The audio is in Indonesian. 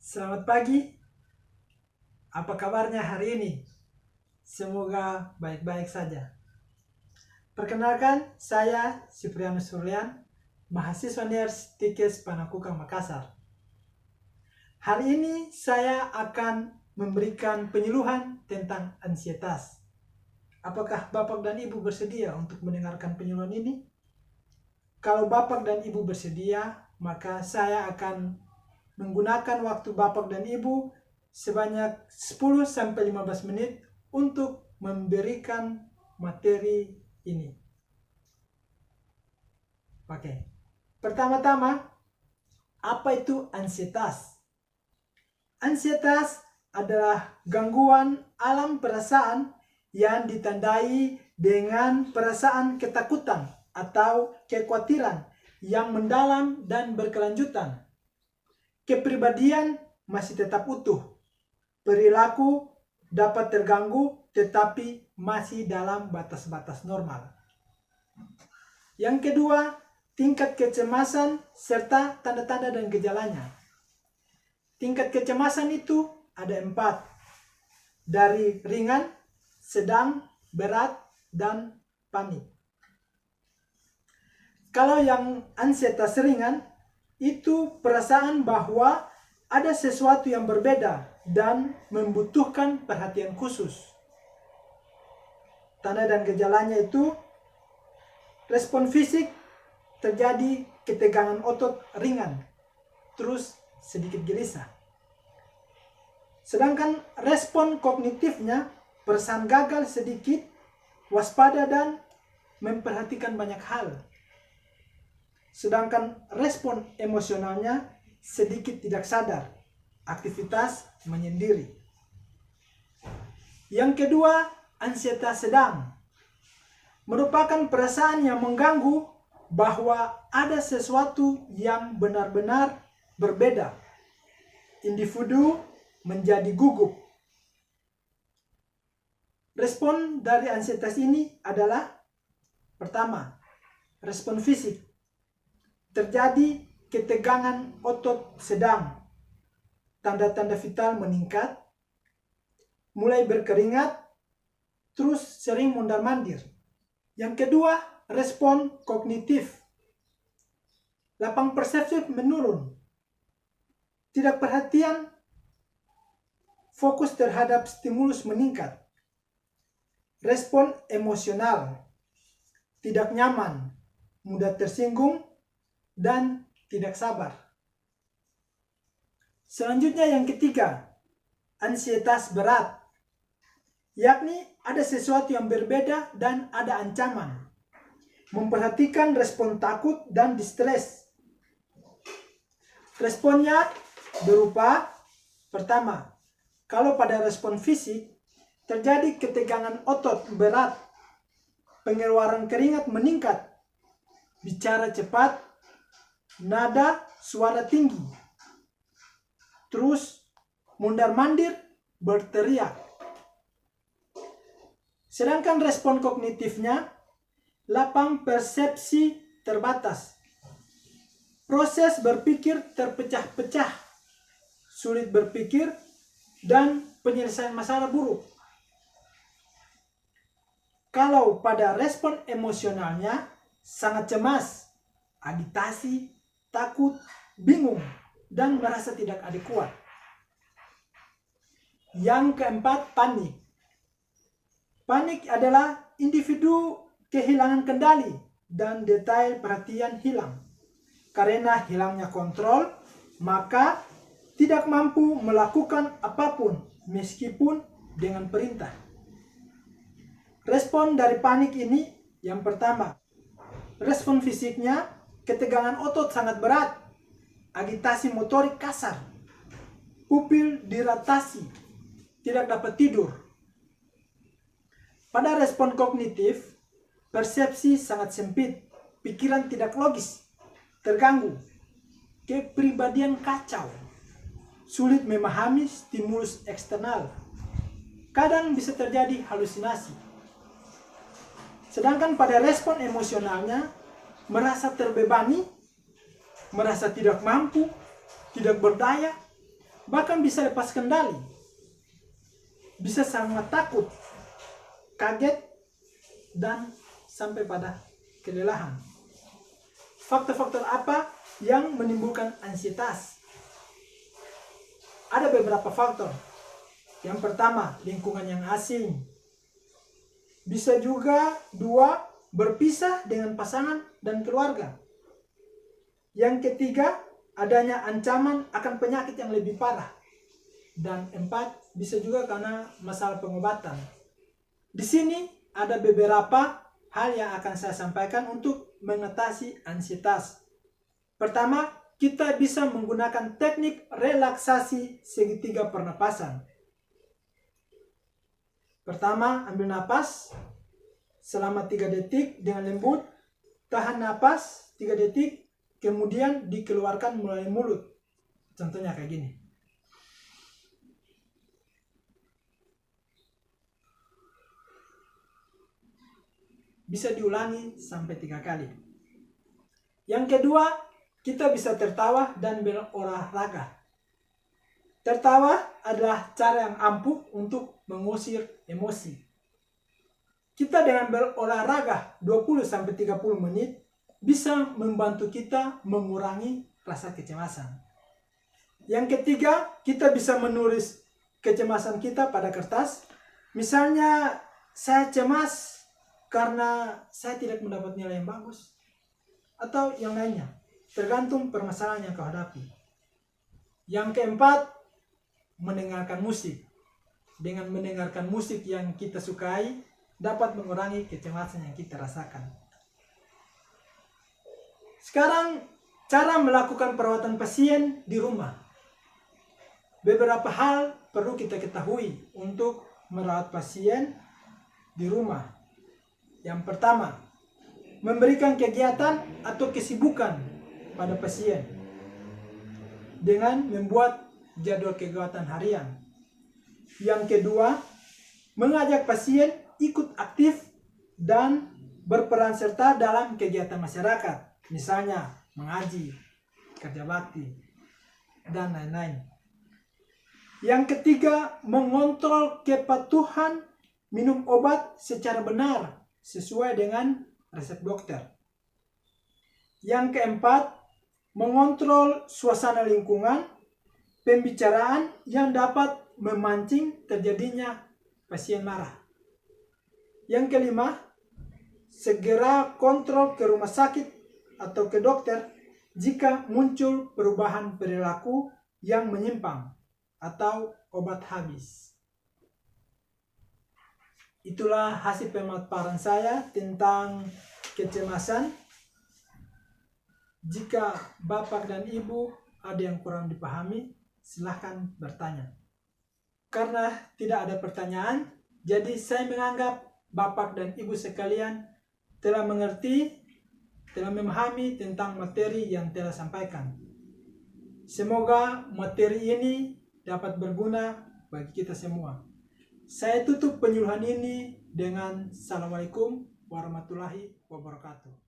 Selamat pagi, apa kabarnya hari ini? Semoga baik-baik saja. Perkenalkan, saya Siprianus Surlian, mahasiswa NERS Tikes Panakukang Makassar. Hari ini saya akan memberikan penyuluhan tentang ansietas. Apakah Bapak dan Ibu bersedia untuk mendengarkan penyuluhan ini? Kalau Bapak dan Ibu bersedia, maka saya akan menggunakan waktu Bapak dan Ibu sebanyak 10-15 menit untuk memberikan materi ini. Oke. Pertama-tama, apa itu ansietas? Ansietas adalah gangguan alam perasaan yang ditandai dengan perasaan ketakutan atau kekhawatiran yang mendalam dan berkelanjutan. Kepribadian masih tetap utuh. Perilaku dapat terganggu tetapi masih dalam batas-batas normal. Yang kedua, tingkat kecemasan serta tanda-tanda dan gejalanya. Tingkat kecemasan itu ada 4. Dari ringan, sedang, berat, dan panik. Kalau yang ansietas ringan, itu perasaan bahwa ada sesuatu yang berbeda dan membutuhkan perhatian khusus. Tanda dan gejalanya itu respon fisik terjadi ketegangan otot ringan, terus sedikit gelisah. Sedangkan respon kognitifnya perasaan gagal sedikit, waspada dan memperhatikan banyak hal. Sedangkan respon emosionalnya sedikit tidak sadar, aktivitas menyendiri. Yang kedua, ansietas sedang. Merupakan perasaan yang mengganggu bahwa ada sesuatu yang benar-benar berbeda. Individu menjadi gugup. Respon dari ansietas ini adalah pertama, respon fisik. Terjadi ketegangan otot sedang, tanda-tanda vital meningkat, mulai berkeringat, terus sering mondar-mandir. Yang kedua, respon kognitif. Lapang persepsi menurun. Tidak perhatian, fokus terhadap stimulus meningkat. Respon emosional. Tidak nyaman, mudah tersinggung, dan tidak sabar. Selanjutnya yang ketiga, ansietas berat. Yakni ada sesuatu yang berbeda dan ada ancaman. Memperhatikan respon takut dan distres. Responnya berupa, pertama, kalau pada respon fisik, terjadi ketegangan otot berat, pengeluaran keringat meningkat, bicara cepat, nada suara tinggi, terus mondar-mandir, berteriak. Sedangkan respon kognitifnya, lapang persepsi terbatas, proses berpikir terpecah-pecah, sulit berpikir, dan penyelesaian masalah buruk. Kalau pada respon emosionalnya, sangat cemas, agitasi, takut, bingung, dan merasa tidak adekuat. Yang keempat, panik. Panik adalah individu kehilangan kendali dan detail perhatian hilang. Karena hilangnya kontrol, maka tidak mampu melakukan apapun meskipun dengan perintah. Respon dari panik ini yang pertama, respon fisiknya, ketegangan otot sangat berat, agitasi motorik kasar, pupil dilatasi, tidak dapat tidur. Pada respon kognitif, persepsi sangat sempit, pikiran tidak logis, terganggu, kepribadian kacau, sulit memahami stimulus eksternal, kadang bisa terjadi halusinasi. Sedangkan pada respon emosionalnya, merasa terbebani, merasa tidak mampu, tidak berdaya, bahkan bisa lepas kendali, bisa sangat takut, kaget, dan sampai pada kelelahan. Faktor-faktor apa yang menimbulkan ansietas? Ada beberapa faktor. Yang pertama, lingkungan yang asing. Bisa juga dua, berpisah dengan pasangan dan keluarga. Yang ketiga, adanya ancaman akan penyakit yang lebih parah. Dan empat, bisa juga karena masalah pengobatan. Di sini ada beberapa hal yang akan saya sampaikan untuk mengatasi ansietas. Pertama, kita bisa menggunakan teknik relaksasi segitiga pernapasan. Pertama, ambil napas selama 3 detik dengan lembut, tahan napas 3 detik, kemudian dikeluarkan melalui mulut. Contohnya kayak gini. Bisa diulangi sampai 3 kali. Yang kedua, kita bisa tertawa dan berolahraga. Tertawa adalah cara yang ampuh untuk mengusir emosi. Kita dengan berolahraga 20-30 menit bisa membantu kita mengurangi rasa kecemasan. Yang ketiga, kita bisa menulis kecemasan kita pada kertas. Misalnya, saya cemas karena saya tidak mendapat nilai yang bagus. Atau yang lainnya, tergantung permasalahan yang kau hadapi. Yang keempat, mendengarkan musik. Dengan mendengarkan musik yang kita sukai, dapat mengurangi kecemasan yang kita rasakan. Sekarang, cara melakukan perawatan pasien di rumah. Beberapa hal perlu kita ketahui untuk merawat pasien di rumah. Yang pertama, memberikan kegiatan atau kesibukan pada pasien dengan membuat jadwal kegiatan harian. Yang kedua, mengajak pasien ikut aktif dan berperan serta dalam kegiatan masyarakat, misalnya mengaji, kerja bakti, dan lain-lain. Yang ketiga, mengontrol kepatuhan minum obat secara benar sesuai dengan resep dokter. Yang keempat, mengontrol suasana lingkungan, pembicaraan yang dapat memancing terjadinya pasien marah. Yang kelima, segera kontrol ke rumah sakit atau ke dokter jika muncul perubahan perilaku yang menyimpang atau obat habis. Itulah hasil pemaparan saya tentang kecemasan. Jika Bapak dan Ibu ada yang kurang dipahami, silahkan bertanya. Karena tidak ada pertanyaan, jadi saya menganggap Bapak dan Ibu sekalian telah mengerti, telah memahami tentang materi yang telah sampaikan. Semoga materi ini dapat berguna bagi kita semua. Saya tutup penyuluhan ini dengan Assalamualaikum warahmatullahi wabarakatuh.